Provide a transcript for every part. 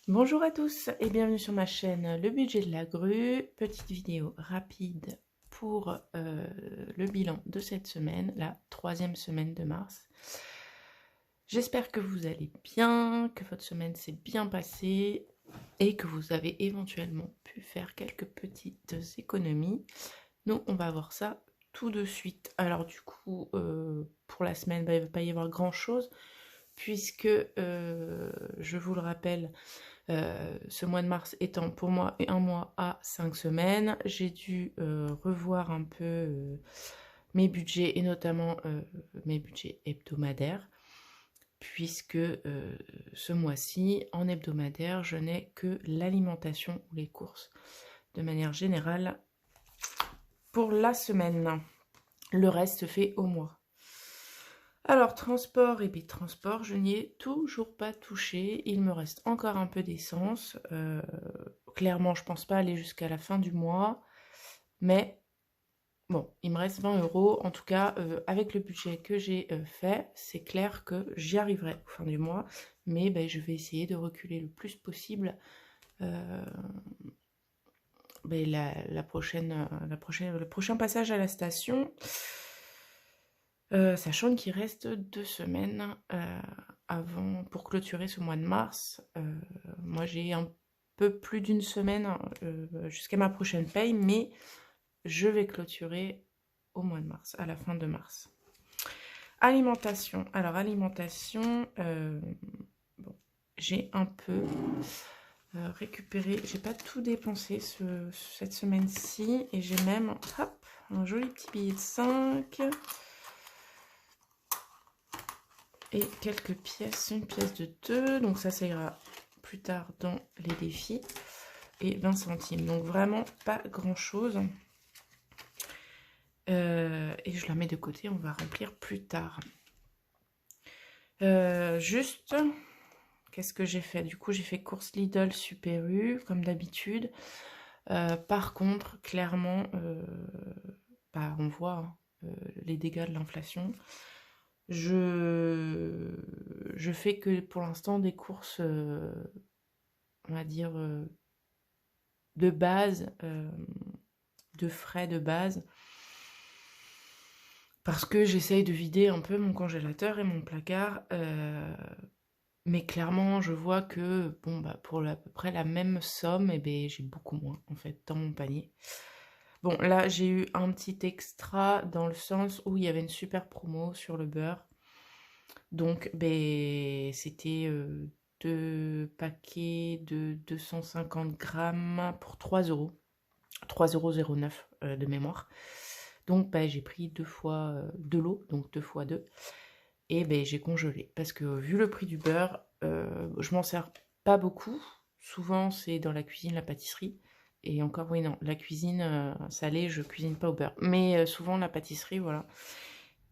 Bonjour à tous et bienvenue sur ma chaîne Le Budget de la Grue. Petite vidéo rapide pour le bilan de cette semaine, la 3e semaine de mars. J'espère que vous allez bien, que votre semaine s'est bien passée et que vous avez éventuellement pu faire quelques petites économies. Nous, on va voir ça tout de suite. Alors du coup, pour la semaine, il ne va pas y avoir grand-chose puisque, je vous le rappelle, ce mois de mars étant pour moi un mois à 5 semaines, j'ai dû revoir un peu mes budgets et notamment mes budgets hebdomadaires, puisque ce mois-ci, en hebdomadaire, je n'ai que l'alimentation ou les courses de manière générale pour la semaine. Le reste se fait au mois. Alors, transport et transport, je n'y ai toujours pas touché. Il me reste encore un peu d'essence. Clairement, je pense pas aller jusqu'à la fin du mois. Mais bon, il me reste 20 €. En tout cas, avec le budget que j'ai fait, c'est clair que j'y arriverai au fin du mois. Mais je vais essayer de reculer le plus possible le prochain passage à la station. Sachant qu'il reste 2 semaines pour clôturer ce mois de mars. Moi, j'ai un peu plus d'une semaine jusqu'à ma prochaine paye, mais je vais clôturer au mois de mars, à la fin de mars. Alimentation. Alors, alimentation, bon, j'ai un peu récupéré, j'ai pas tout dépensé cette semaine-ci, et j'ai même un joli petit billet de 5. Et quelques pièces, une pièce de 2, donc ça ira plus tard dans les défis, et 20 centimes, donc vraiment pas grand chose. Et je la mets de côté, on va remplir plus tard. Juste, qu'est-ce que j'ai fait? Du coup, j'ai fait course Lidl Super U, comme d'habitude. Par contre, clairement, on voit les dégâts de l'inflation. Je fais que pour l'instant des courses, on va dire, de base, de frais de base, parce que j'essaye de vider un peu mon congélateur et mon placard. Mais clairement, je vois que pour à peu près la même somme, j'ai beaucoup moins en fait dans mon panier. Bon, là, j'ai eu un petit extra dans le sens où il y avait une super promo sur le beurre. Donc, c'était 2 paquets de 250 grammes pour 3 €. 3,09 € de mémoire. Donc, j'ai pris 2 fois de l'eau, donc 2 fois 2. Et j'ai congelé. Parce que vu le prix du beurre, je m'en sers pas beaucoup. Souvent, c'est dans la cuisine, la pâtisserie. Et encore, oui, non, la cuisine salée, je cuisine pas au beurre. Mais souvent, la pâtisserie, voilà.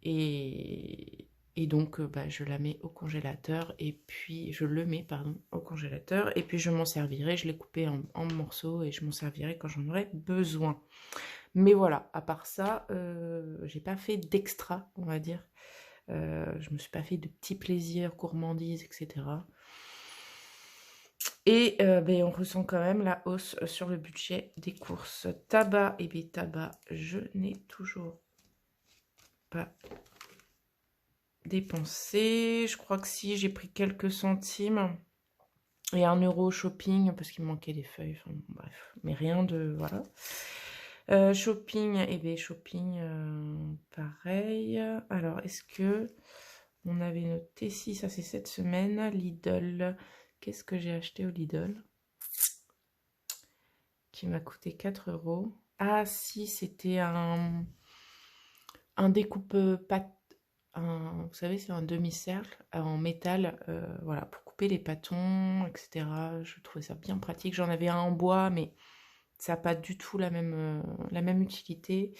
Et donc, je la mets au congélateur, et puis je le mets, pardon, au congélateur, et puis je m'en servirai, je l'ai coupé en morceaux, et je m'en servirai quand j'en aurai besoin. Mais voilà, à part ça, j'ai pas fait d'extra, on va dire. Je me suis pas fait de petits plaisirs, gourmandises, etc. Et on ressent quand même la hausse sur le budget des courses. Tabac, tabac, je n'ai toujours pas dépensé. Je crois que si, j'ai pris quelques centimes et 1 € au shopping parce qu'il me manquait des feuilles. Enfin, bref, mais rien de voilà. Shopping, shopping, pareil. Alors, est-ce que on avait noté, si ça c'est cette semaine, Lidl. Qu'est-ce que j'ai acheté au Lidl qui m'a coûté 4 €? Ah si, c'était un découpe pâte. Vous savez, c'est un demi-cercle en métal, voilà, pour couper les pâtons, etc. Je trouvais ça bien pratique. J'en avais un en bois, mais ça n'a pas du tout la même utilité.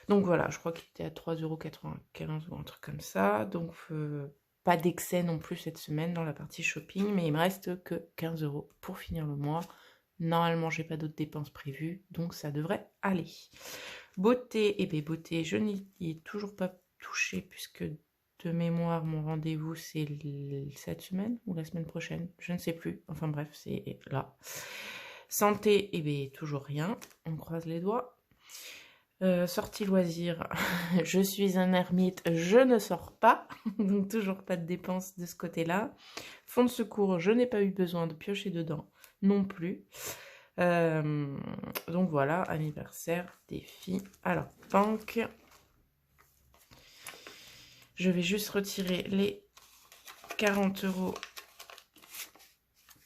Donc voilà, je crois qu'il était à 3,95 € ou un truc comme ça. Donc pas d'excès non plus cette semaine dans la partie shopping, mais il me reste que 15 € pour finir le mois. Normalement, j'ai pas d'autres dépenses prévues, donc ça devrait aller. Beauté, beauté, je n'y ai toujours pas touché puisque de mémoire, mon rendez-vous, c'est cette semaine ou la semaine prochaine. Je ne sais plus. Enfin bref, c'est là. Santé, eh bien, toujours rien. On croise les doigts. Sortie loisir, je suis un ermite, je ne sors pas. Donc toujours pas de dépenses de ce côté-là. Fonds de secours, je n'ai pas eu besoin de piocher dedans non plus. Donc voilà, anniversaire, défi. Alors, banque. Je vais juste retirer les 40 €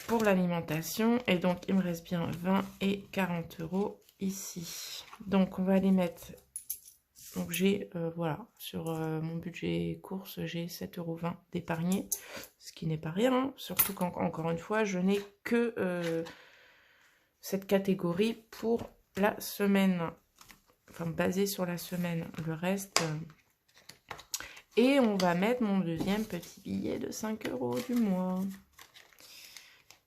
pour l'alimentation. Et donc, il me reste bien 20 et 40 € ici. Donc, on va les mettre. Donc, j'ai, voilà, sur mon budget course, j'ai 7,20 € d'épargné. Ce qui n'est pas rien. Hein, surtout qu'encore une fois, je n'ai que cette catégorie pour la semaine. Enfin, basée sur la semaine. Le reste... Et on va mettre mon deuxième petit billet de 5 € du mois.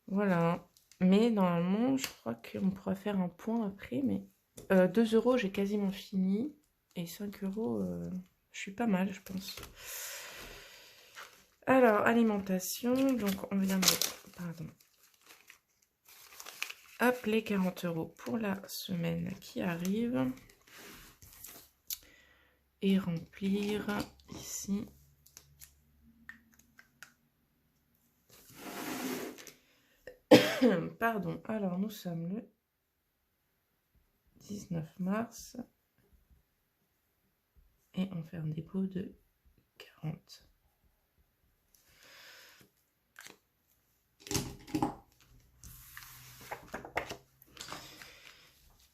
Voilà. Mais normalement, je crois qu'on pourra faire un point après. Mais 2 €, j'ai quasiment fini. Et 5 €, je suis pas mal, je pense. Alors, alimentation. Donc, on vient mettre... Pardon. Hop, les 40 € pour la semaine qui arrive. Et remplir ici. Pardon, alors nous sommes le 19 mars et on fait un dépôt de 40.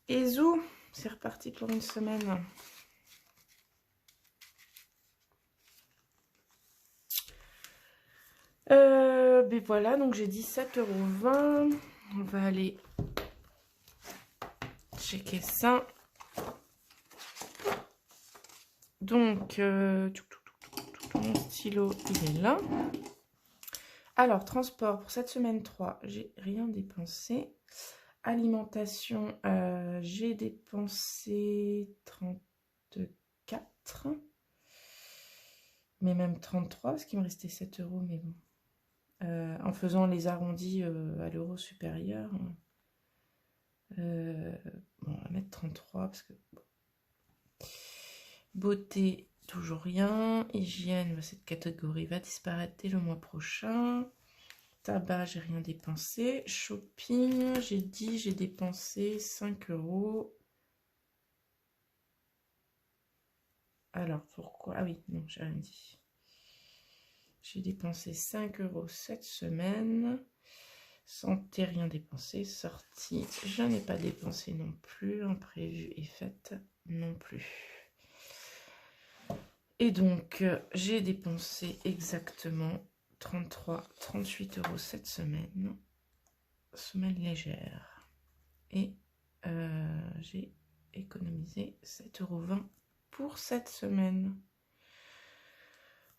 Et zou, c'est reparti pour une semaine. Ben voilà, donc j'ai dit 7,20 €. On va aller checker ça. Donc, mon stylo, il est là. Alors, transport pour cette semaine 3, j'ai rien dépensé. Alimentation, j'ai dépensé 34. Mais même 33, parce qu'il me restait 7 €, mais bon. En faisant les arrondis à l'euro supérieur. Bon, on va mettre 33 parce que... Bon. Beauté, toujours rien. Hygiène, cette catégorie va disparaître dès le mois prochain. Tabac, j'ai rien dépensé. Shopping, j'ai dit, j'ai dépensé 5 €. Alors, pourquoi? Ah oui, non, j'ai rien dit. J'ai dépensé 5 € cette semaine. Santé, rien dépensé. Sortie, je n'ai pas dépensé non plus. Imprévu et fête non plus. Et donc, j'ai dépensé exactement 33-38 € cette semaine. Semaine légère. Et j'ai économisé 7,20 € pour cette semaine.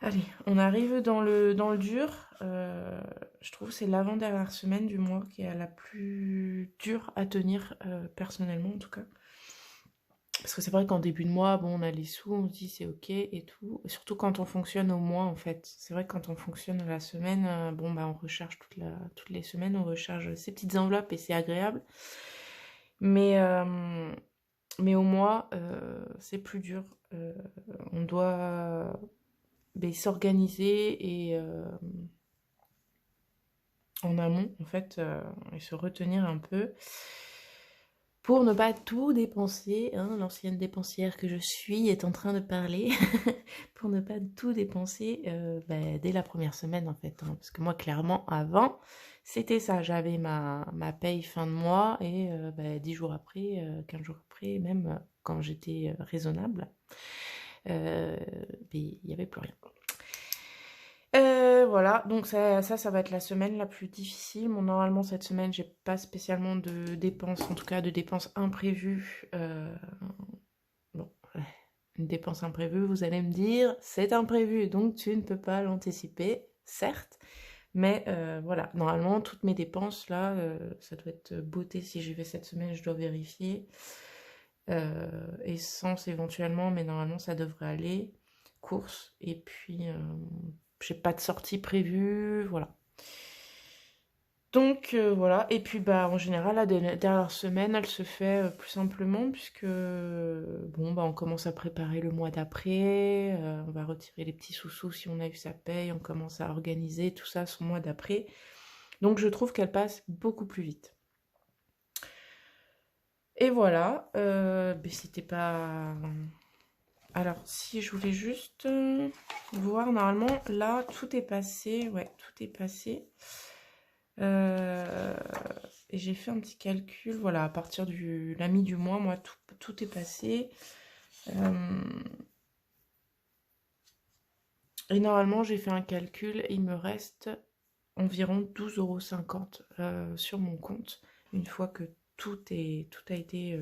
Allez, on arrive dans le dur. Je trouve que c'est l'avant-dernière semaine du mois qui est la plus dure à tenir, personnellement en tout cas. Parce que c'est vrai qu'en début de mois, bon, on a les sous, on se dit c'est ok et tout. Et surtout quand on fonctionne au mois en fait. C'est vrai que quand on fonctionne à la semaine, bon bah on recharge toutes les semaines, on recharge ces petites enveloppes et c'est agréable. Mais au mois, c'est plus dur. On doit s'organiser et en amont en fait et se retenir un peu pour ne pas tout dépenser, hein, l'ancienne dépensière que je suis est en train de parler, pour ne pas tout dépenser dès la première semaine en fait, hein, parce que moi clairement avant c'était ça, j'avais ma paye fin de mois et 10 jours après, 15 jours après, même quand j'étais raisonnable, il n'y avait plus rien. Voilà, donc ça va être la semaine la plus difficile. Bon, normalement, cette semaine, j'ai pas spécialement de dépenses, en tout cas de dépenses imprévues. Bon, une dépense imprévue, vous allez me dire, c'est imprévu, donc tu ne peux pas l'anticiper, certes. Mais voilà, normalement, toutes mes dépenses, là, ça doit être beauté. Si j'y vais cette semaine, je dois vérifier. Essence éventuellement, mais normalement, ça devrait aller. courses. Et puis, j'ai pas de sortie prévue, voilà. Donc voilà, et puis bah en général la dernière semaine elle se fait plus simplement puisque bon bah on commence à préparer le mois d'après, on va retirer les petits sous-sous si on a eu sa paye, on commence à organiser tout ça son mois d'après. Donc je trouve qu'elle passe beaucoup plus vite. Et voilà, mais c'était pas... Alors si je voulais juste voir, normalement là tout est passé, ouais tout est passé. Et j'ai fait un petit calcul, voilà, à partir de la mi du mois, moi, tout est passé. Et normalement, j'ai fait un calcul et il me reste environ 12,50 € sur mon compte, une fois que tout a été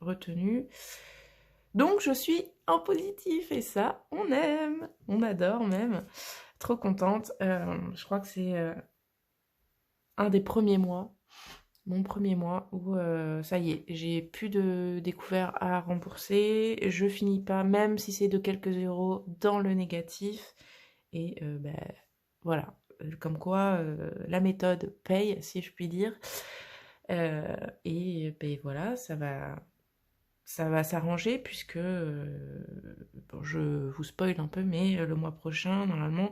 retenu. Donc, je suis en positif et ça, on aime, on adore même. Trop contente. Je crois que c'est... un des premiers mois, mon premier mois, où ça y est, j'ai plus de découvertes à rembourser, je finis pas, même si c'est de quelques euros, dans le négatif, et ben, voilà, comme quoi la méthode paye, si je puis dire, et ben voilà, ça va s'arranger, puisque, bon, je vous spoil un peu, mais le mois prochain, normalement,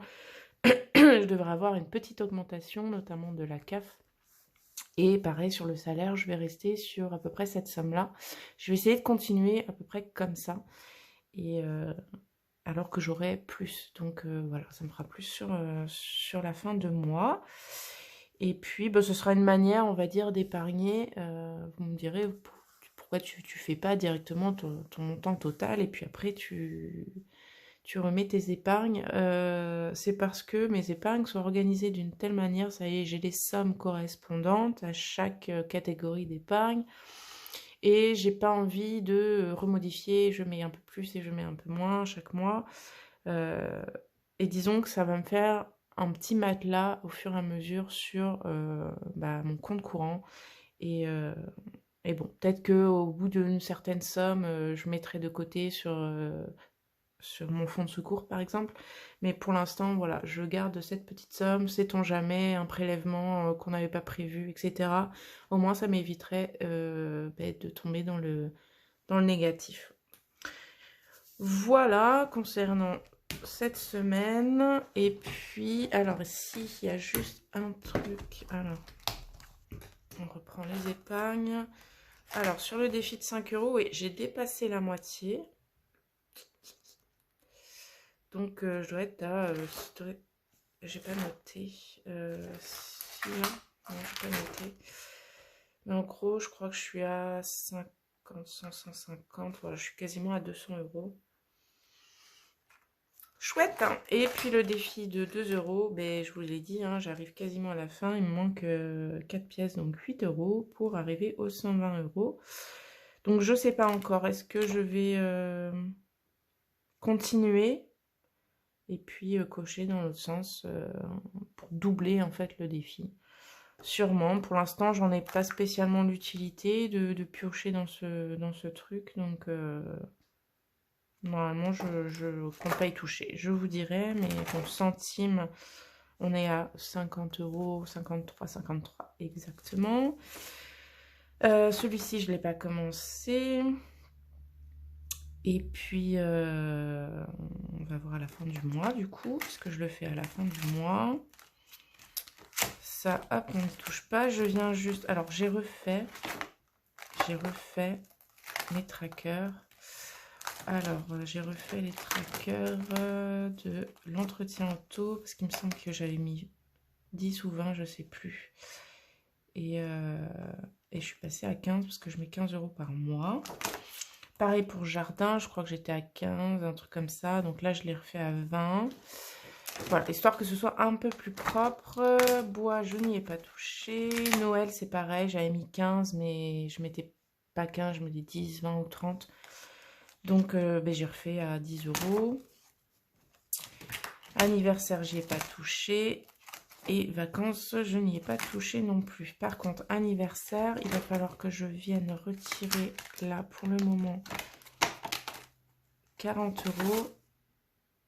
je devrais avoir une petite augmentation, notamment de la CAF. Et pareil, sur le salaire, je vais rester sur à peu près cette somme-là. Je vais essayer de continuer à peu près comme ça. Et alors que j'aurai plus. Donc voilà, ça me fera plus sur la fin de mois. Et puis, bah, ce sera une manière, on va dire, d'épargner. Vous me direz, pourquoi tu fais pas directement ton montant total et puis après, tu remets tes épargnes. C'est parce que mes épargnes sont organisées d'une telle manière, ça y est, j'ai les sommes correspondantes à chaque catégorie d'épargne. Et j'ai pas envie de remodifier, je mets un peu plus et je mets un peu moins chaque mois. Et disons que ça va me faire un petit matelas au fur et à mesure sur bah, mon compte courant. Et bon, peut-être qu'au bout d'une certaine somme, je mettrai de côté sur mon fonds de secours par exemple, mais pour l'instant voilà, je garde cette petite somme, sait-on jamais, un prélèvement qu'on n'avait pas prévu, etc. Au moins ça m'éviterait de tomber dans le négatif. Voilà concernant cette semaine. Et puis alors ici il y a juste un truc, alors on reprend les épargnes. Alors sur le défi de 5 €, oui, j'ai dépassé la moitié. Donc, je dois être à... j'ai pas noté. Si, là. Non, j'ai pas noté. Mais en gros, je crois que je suis à 50, 100, 150. Voilà, je suis quasiment à 200 €. Chouette, hein. Et puis le défi de 2 €, ben, je vous l'ai dit, hein, j'arrive quasiment à la fin. Il me manque 4 pièces, donc 8 € pour arriver aux 120 €. Donc, je sais pas encore. Est-ce que je vais continuer et puis cocher dans l'autre sens pour doubler en fait le défi. Sûrement, pour l'instant j'en ai pas spécialement l'utilité de piocher dans ce truc, donc normalement je compte pas y toucher. Je vous dirai, mais bon, centimes, on est à 50 €, 53, 53 exactement. Celui-ci je l'ai pas commencé. Et puis, on va voir à la fin du mois, du coup, puisque je le fais à la fin du mois. Ça, hop, on ne touche pas. Je viens juste... Alors, j'ai refait mes trackers. Alors, j'ai refait les trackers de l'entretien auto, parce qu'il me semble que j'avais mis 10 ou 20, je sais plus. Et je suis passée à 15, parce que je mets 15 € par mois. Pareil pour jardin, je crois que j'étais à 15, un truc comme ça. Donc là, je l'ai refait à 20. Voilà, histoire que ce soit un peu plus propre. Bois, je n'y ai pas touché. Noël, c'est pareil, j'avais mis 15, mais je mettais pas 15, je mettais 10, 20 ou 30. Donc, j'ai refait à 10 €. Anniversaire, j'y ai pas touché. Et vacances, je n'y ai pas touché non plus. Par contre, anniversaire, il va falloir que je vienne retirer là pour le moment 40 €.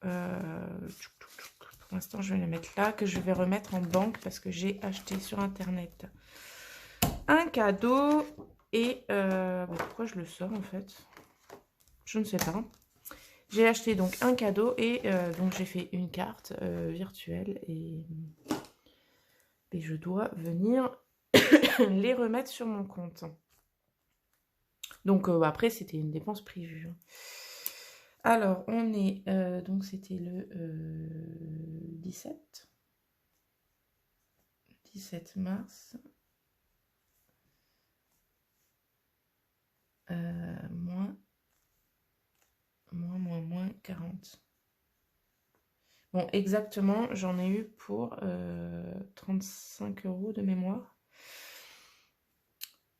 Pour l'instant, je vais les mettre là, que je vais remettre en banque parce que j'ai acheté sur Internet un cadeau. Et pourquoi je le sors en fait? Je ne sais pas. J'ai acheté donc un cadeau et donc j'ai fait une carte virtuelle et je dois venir les remettre sur mon compte. Donc après, c'était une dépense prévue. Alors, on est... donc, c'était le 17 mars. Moins 40. Bon, exactement, j'en ai eu pour 35 € de mémoire.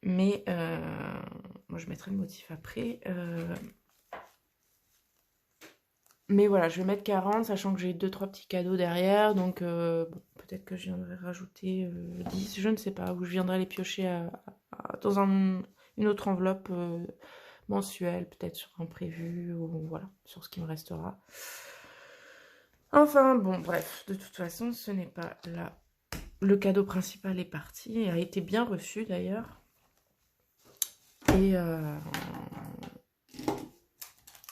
Mais, moi je mettrai le motif après. Mais voilà, je vais mettre 40, sachant que j'ai 2-3 petits cadeaux derrière. Donc, bon, peut-être que je viendrai rajouter 10, je ne sais pas. Ou je viendrai les piocher dans une autre enveloppe mensuelle, peut-être sur un prévu, ou voilà, sur ce qui me restera. Enfin, bon, bref, de toute façon, ce n'est pas là. Le cadeau principal est parti, et a été bien reçu d'ailleurs.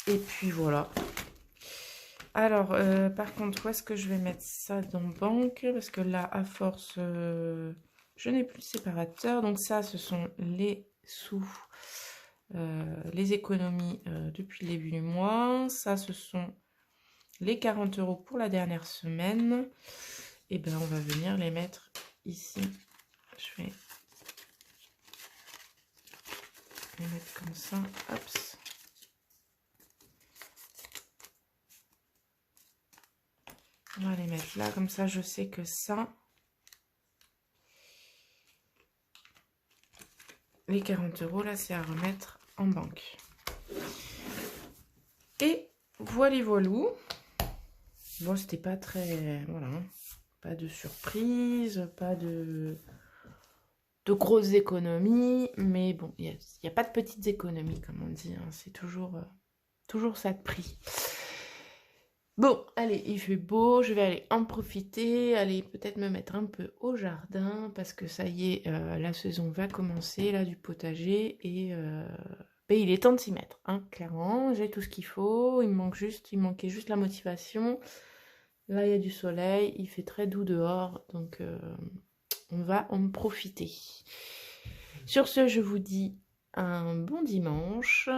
Et puis voilà. Alors, par contre, où est-ce que je vais mettre ça dans banque? Parce que là, à force, je n'ai plus de séparateur. Donc ça, ce sont les sous, les économies depuis le début du mois. Ça, ce sont les 40 € pour la dernière semaine. Et bien, on va venir les mettre ici. Je vais les mettre comme ça. Hop. On va les mettre là, comme ça je sais que ça, les 40 € là, c'est à remettre en banque. Et voilà, voilou. Bon, c'était pas très... Voilà. Pas de surprise, pas de grosses économies. Mais bon, il n'y a pas de petites économies, comme on dit. Hein. C'est toujours ça de prix. Bon, allez, il fait beau, je vais aller en profiter, aller peut-être me mettre un peu au jardin, parce que ça y est, la saison va commencer, là, du potager, et il est temps de s'y mettre, hein, clairement, j'ai tout ce qu'il faut, il manquait juste la motivation. Là, il y a du soleil, il fait très doux dehors, donc on va en profiter. Sur ce, je vous dis un bon dimanche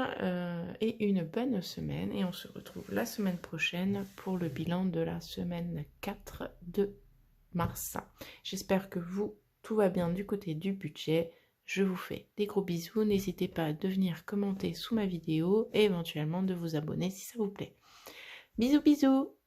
et une bonne semaine. Et on se retrouve la semaine prochaine pour le bilan de la semaine 4 de mars. J'espère que tout va bien du côté du budget. Je vous fais des gros bisous. N'hésitez pas de venir commenter sous ma vidéo et éventuellement de vous abonner si ça vous plaît. Bisous bisous!